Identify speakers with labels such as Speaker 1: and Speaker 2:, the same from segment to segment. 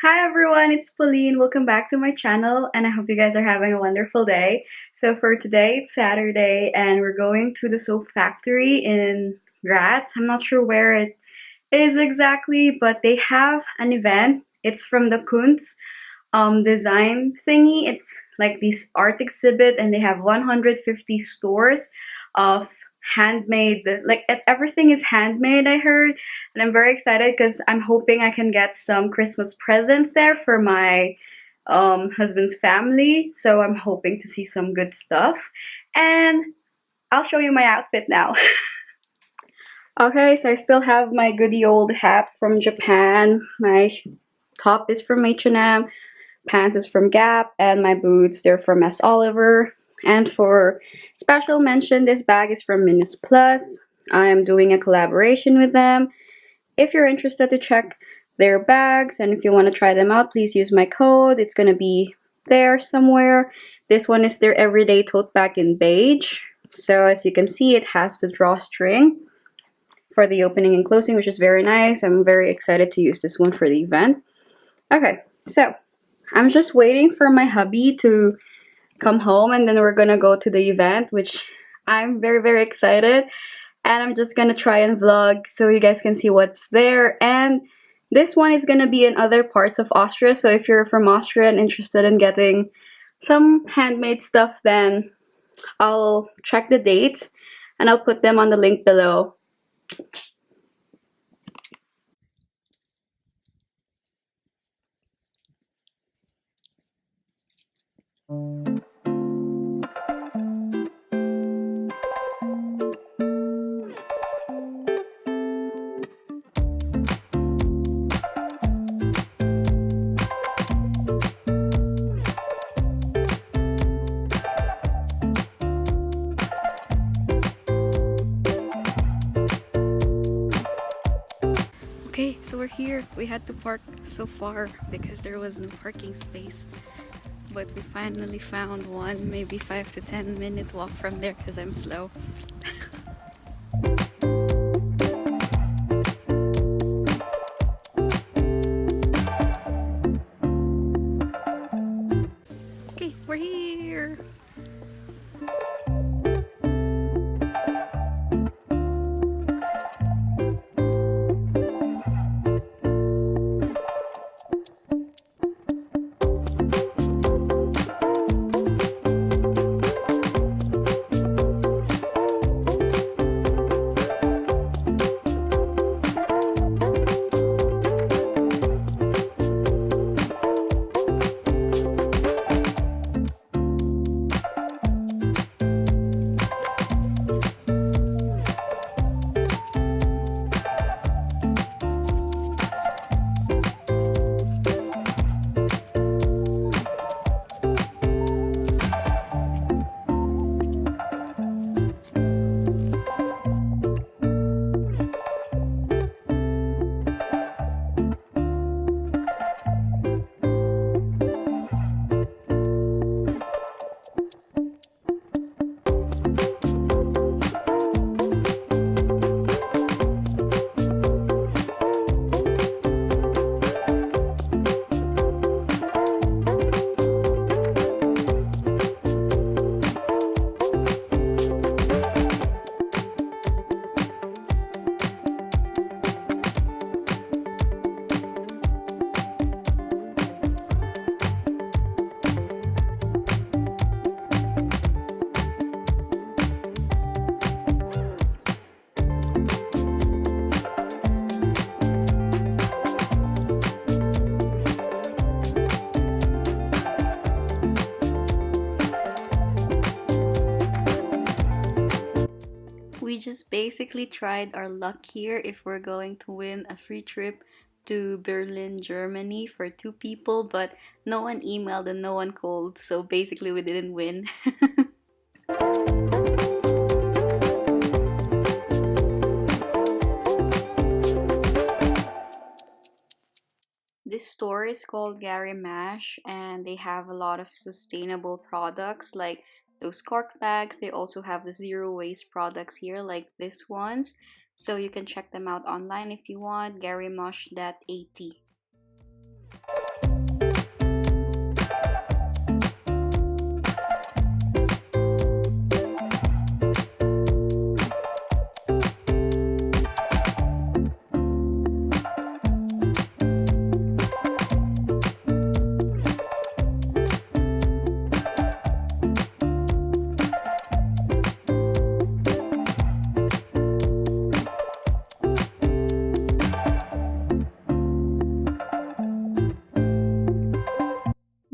Speaker 1: Hi everyone, it's Pauline. Welcome back to my channel and I hope you guys are having a wonderful day. So for today, it's Saturday and we're going to the soap factory in Graz. I'm not sure where it is exactly, but they have an event. It's from the Kunst design thingy. It's like this art exhibit and they have 150 stores of handmade, like everything is handmade, I heard, and I'm very excited because I'm hoping I can get some Christmas presents there for my husband's family. So I'm hoping to see some good stuff, and I'll show you my outfit now. Okay, so I still have my goody old hat from Japan. My top is from H&M, pants is from Gap, and my boots, they're from S. Oliver. And for special mention, this bag is from Minus Plus. I'm doing a collaboration with them. If you're interested to check their bags and if you want to try them out, please use my code. It's going to be there somewhere. This one is their everyday tote bag in beige. So as you can see, it has the drawstring for the opening and closing, which is very nice. I'm very excited to use this one for the event. Okay, so I'm just waiting for my hubby to come home and then we're gonna go to the event, which I'm very excited, and I'm just gonna try and vlog so you guys can see what's there. And this one is gonna be in other parts of Austria, so if you're from Austria and interested in getting some handmade stuff, then I'll check the dates and I'll put them on the link below. Okay, so we're here. We had to park so far because there was no parking space. But we finally found one, maybe 5 to 10 minute walk from there because I'm slow. Okay, we're here! We just basically tried our luck here if we're going to win a free trip to Berlin, Germany for 2 people, but no one emailed and no one called, so basically we didn't win. This store is called Gary Mash and they have a lot of sustainable products like those cork bags. They also have the zero waste products here like this ones. So you can check them out online if you want. Garymosh.at.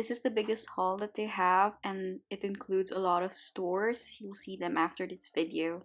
Speaker 1: this is the biggest haul that they have, and it includes a lot of stores. You'll see them after this video.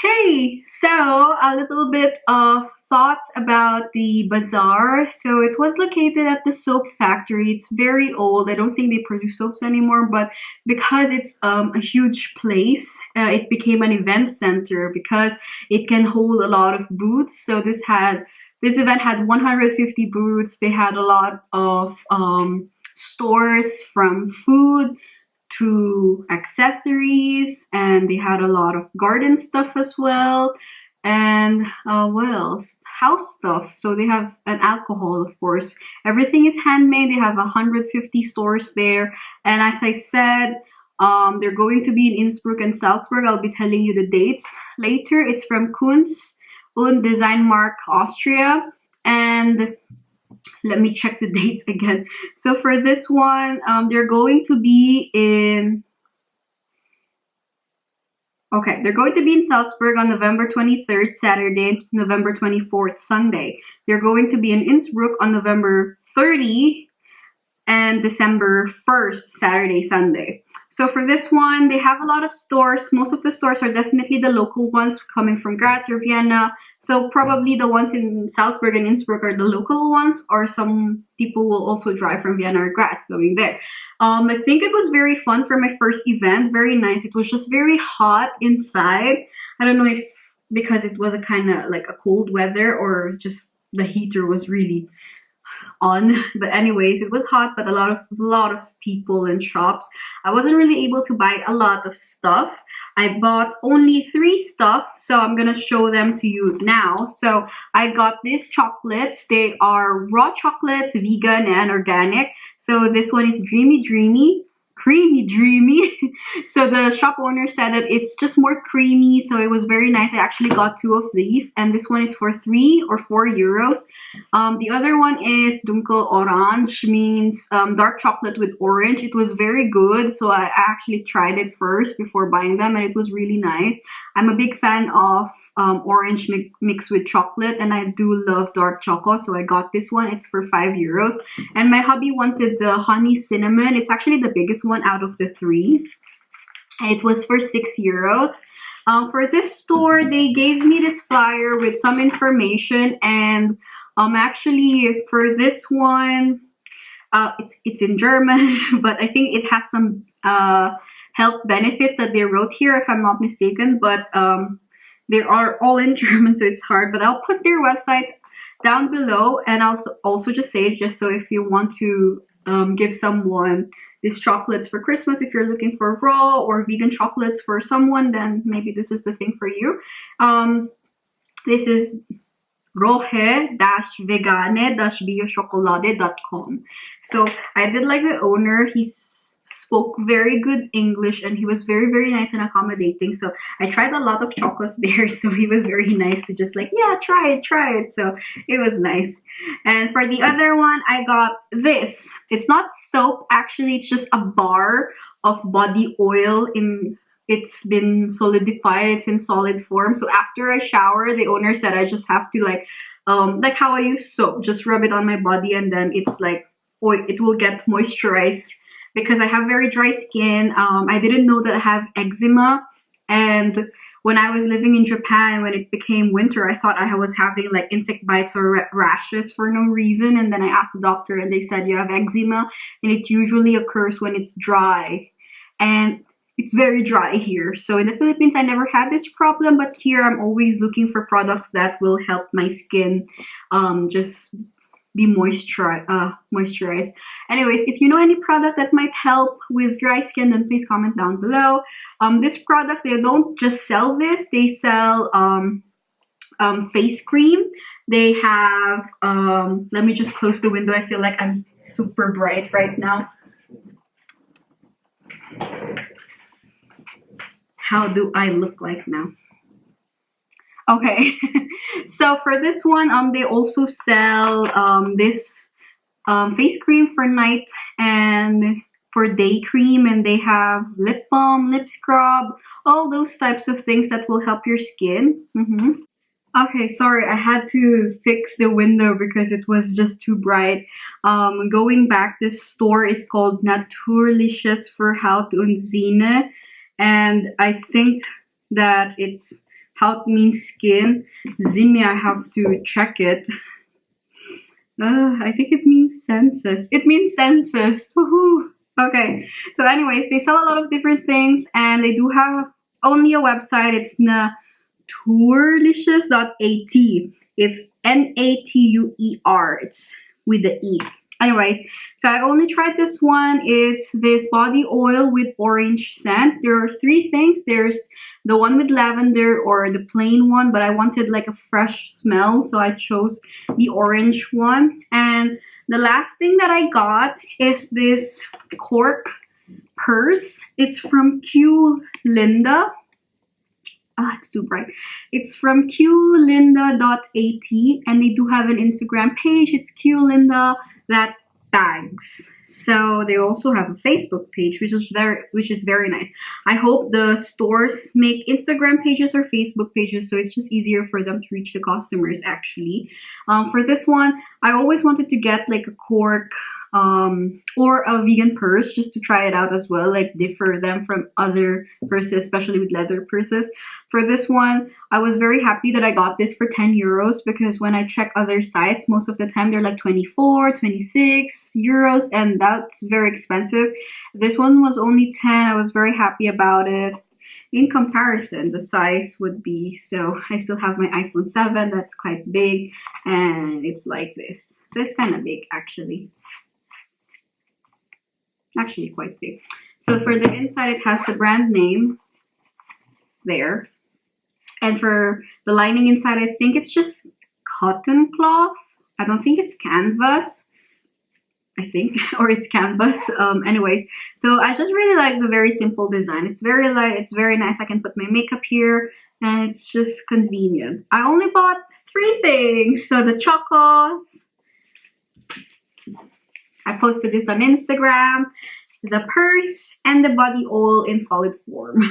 Speaker 1: Hey, so a little bit of thoughts about the bazaar. So it was located at the soap factory. It's very old. I don't think they produce soaps anymore, but because it's a huge place, it became an event center because it can hold a lot of booths. So this event had 150 booths. They had a lot of stores from food to accessories, and they had a lot of garden stuff as well, and what else, house stuff. So they have an alcohol, of course. Everything is handmade. They have 150 stores there, and as I said, they're going to be in Innsbruck and Salzburg. I'll be telling you the dates later. It's from Kunst und Design Markt, Austria, and let me check the dates again. So for this one, they're going to be in Salzburg on November 23rd, Saturday, and November 24th, Sunday. They're going to be in Innsbruck on November 30 and December 1st, Saturday, Sunday. So for this one, they have a lot of stores. Most of the stores are definitely the local ones coming from Graz or Vienna. So probably the ones in Salzburg and Innsbruck are the local ones, or some people will also drive from Vienna or Graz going there. I think it was very fun for my first event. Very nice. It was just very hot inside. I don't know if because it was a kind of like a cold weather or just the heater was really on, but anyways, it was hot, but a lot of people and shops. I wasn't really able to buy a lot of stuff. I bought only 3 stuff, so I'm gonna show them to you now. So I got these chocolates. They are raw chocolates, vegan and organic. So this one is creamy dreamy. So the shop owner said that it's just more creamy, so it was very nice. I actually got 2 of these, and this one is for 3 or 4 euros. The other one is dunkel orange, means dark chocolate with orange. It was very good, so I actually tried it first before buying them, and it was really nice. I'm a big fan of orange mixed with chocolate, and I do love dark chocolate, so I got this one. It's for 5 euros. And my hubby wanted the honey cinnamon. It's actually the biggest one out of the 3, and it was for 6 euros. For this store, they gave me this flyer with some information, and actually for this one, it's in German, but I think it has some health benefits that they wrote here, if I'm not mistaken, but they are all in German, so it's hard. But I'll put their website down below, and I'll also just say it, just so if you want to give someone these chocolates for Christmas, if you're looking for raw or vegan chocolates for someone, then maybe this is the thing for you. This is rohe-vegane-bioschokolade.com. So I did like the owner. He spoke very good English, and he was very, very nice and accommodating. So I tried a lot of chocolates there, so he was very nice to just like, yeah, try it. So it was nice. And for the other one, I got this. It's not soap, actually. It's just a bar of body oil. It's been solidified. It's in solid form. So after I shower, the owner said I just have to like how I use soap, just rub it on my body, and then it's like, it will get moisturized. Because I have very dry skin. I didn't know that I have eczema, and when I was living in Japan, when it became winter, I thought I was having like insect bites or rashes for no reason, and then I asked the doctor, and they said you have eczema, and it usually occurs when it's dry. And it's very dry here. So in the Philippines, I never had this problem, but here I'm always looking for products that will help my skin just be moisturized. Anyways, if you know any product that might help with dry skin, then please comment down below. This product, they don't just sell this, they sell face cream. They have, let me just close the window. I feel like I'm super bright right now. How do I look like now? Okay, so for this one, they also sell this face cream for night and for day cream, and they have lip balm, lip scrub, all those types of things that will help your skin. Okay, sorry, I had to fix the window because it was just too bright. Going back, this store is called Natürliches for Haut und Sinne, and I think that it's Haut means skin. Sinne, I have to check it. I think it means senses. It means senses. Woohoo! Okay, so anyways, they sell a lot of different things, and they do have only a website. It's Natürliches.at. It's Natuer. It's with the E. Anyways, so I only tried this one. It's this body oil with orange scent. There are three things. There's the one with lavender or the plain one, but I wanted like a fresh smell, so I chose the orange one. And the last thing that I got is this cork purse. It's from Q Linda. It's too bright. It's from qlinda.at, and they do have an Instagram page. It's qlinda that bags. So they also have a Facebook page, which is very nice. I hope the stores make Instagram pages or Facebook pages, so it's just easier for them to reach the customers actually. For this one, I always wanted to get like a cork or a vegan purse just to try it out as well, like differ them from other purses, especially with leather purses. For this one, I was very happy that I got this for 10 euros because when I check other sites, most of the time they're like 24, 26 euros, and that's very expensive. This one was only 10. I was very happy about it. In comparison, the size would be, so I still have my iPhone 7, that's quite big, and it's like this. So it's kind of big actually. Actually quite big. So for the inside, it has the brand name there. And for the lining inside, I think it's just cotton cloth. I don't think it's canvas. I think, or it's canvas. Anyways, so I just really like the very simple design. It's very light, it's very nice. I can put my makeup here, and it's just convenient. I only bought 3 things. So the chocos, I posted this on Instagram, the purse, and the body oil in solid form.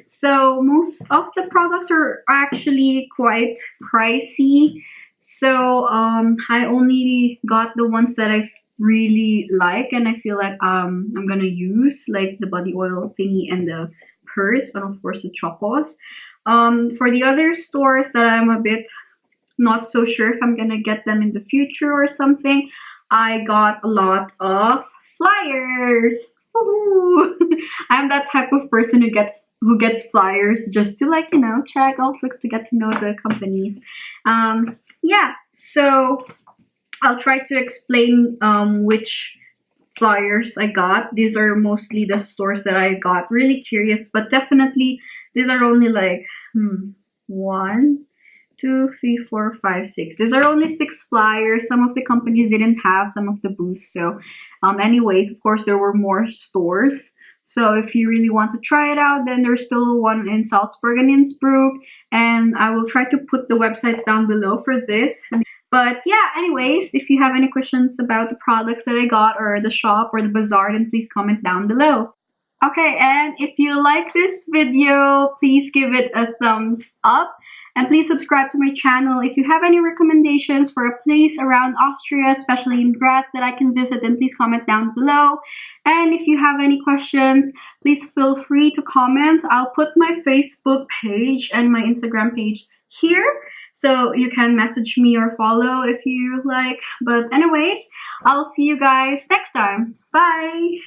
Speaker 1: So most of the products are actually quite pricey. So I only got the ones that I really like and I feel like I'm gonna use, like the body oil thingy and the purse, and of course the chocos. For the other stores that I'm a bit not so sure if I'm gonna get them in the future or something, I got a lot of flyers. I'm that type of person who gets flyers just to, like, you know, check, also to get to know the companies. Yeah, so I'll try to explain which flyers I got. These are mostly the stores that I got. Really curious, but definitely these are only like 1, 2, 3, 4, 5, 6. These are only 6 flyers. Some of the companies didn't have some of the booths. So anyways, of course, there were more stores. So if you really want to try it out, then there's still one in Salzburg and Innsbruck. And I will try to put the websites down below for this. But yeah, anyways, if you have any questions about the products that I got or the shop or the bazaar, then please comment down below. Okay, and if you like this video, please give it a thumbs up. And please subscribe to my channel. If you have any recommendations for a place around Austria, especially in Graz, that I can visit, then please comment down below. And if you have any questions, please feel free to comment. I'll put my Facebook page and my Instagram page here, so you can message me or follow if you like. But anyways, I'll see you guys next time. Bye!